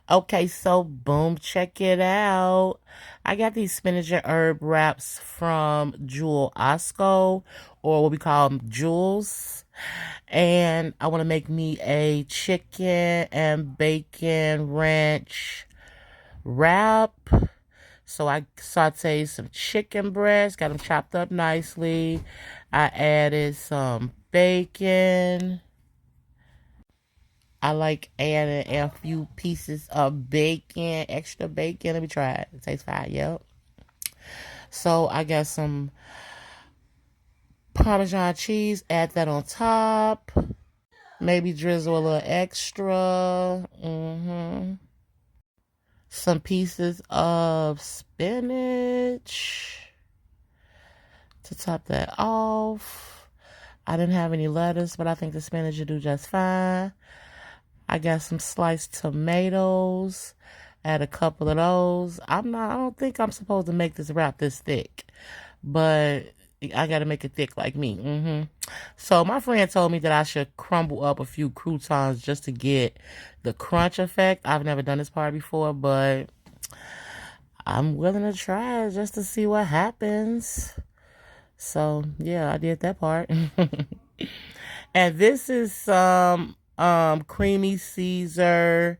Okay, so boom, check it out. I got these spinach and herb wraps from Jewel Osco, or what we call them, Jules. And I want to make me a chicken and bacon ranch wrap. So I sauteed some chicken breasts, got them chopped up nicely. I added some bacon. I like adding a few pieces of bacon, extra bacon. Let me try it. It tastes fine. Yep. So I got some Parmesan cheese. Add that on top. Maybe drizzle a little extra. Some pieces of spinach to top that off. I didn't have any lettuce, but I think the spinach will do just fine. I got some sliced tomatoes. Add a couple of those. I don't think I'm supposed to make this wrap this thick, but I got to make it thick like me. So my friend told me that I should crumble up a few croutons just to get the crunch effect. I've never done this part before, but I'm willing to try it just to see what happens. So yeah, I did that part. And this is some creamy Caesar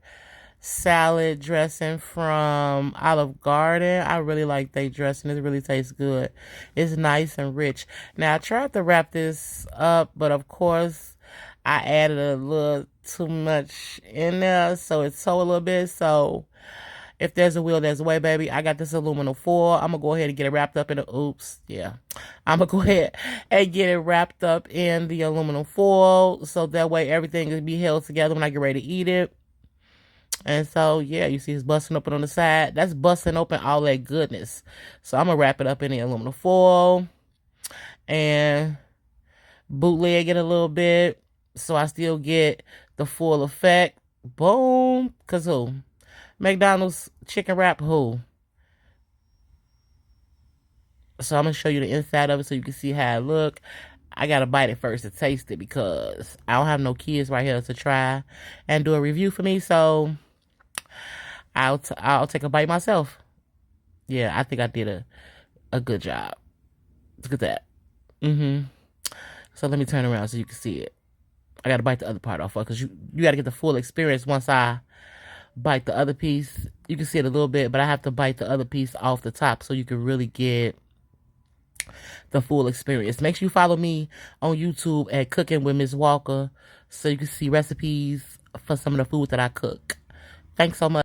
salad dressing from Olive Garden. I really like their dressing. It really tastes good. It's nice and rich. Now, I tried to wrap this up, but of course, I added a little too much in there, so it tore a little bit. So, if there's a will, there's a way, baby. I got this aluminum foil. I'm going to go ahead and get it wrapped up in the, oops, yeah. I'm going to go ahead and get it wrapped up in the aluminum foil, so that way everything can be held together when I get ready to eat it. And so, yeah, you see it's busting open on the side. That's busting open all that goodness. So I'm going to wrap it up in the aluminum foil and bootleg it a little bit so I still get the full effect. Boom. Because who? McDonald's chicken wrap, who? So I'm going to show you the inside of it so you can see how it look. I got to bite it first to taste it because I don't have no kids right here to try and do a review for me. So I'll take a bite myself. Yeah, I think I did a good job. Look at that. So let me turn around so you can see it. I gotta bite the other part off because you gotta get the full experience once I bite the other piece. You can see it a little bit, but I have to bite the other piece off the top so you can really get the full experience. Make sure you follow me on YouTube at Cooking with Miss Walker so you can see recipes for some of the food that I cook. Thanks so much.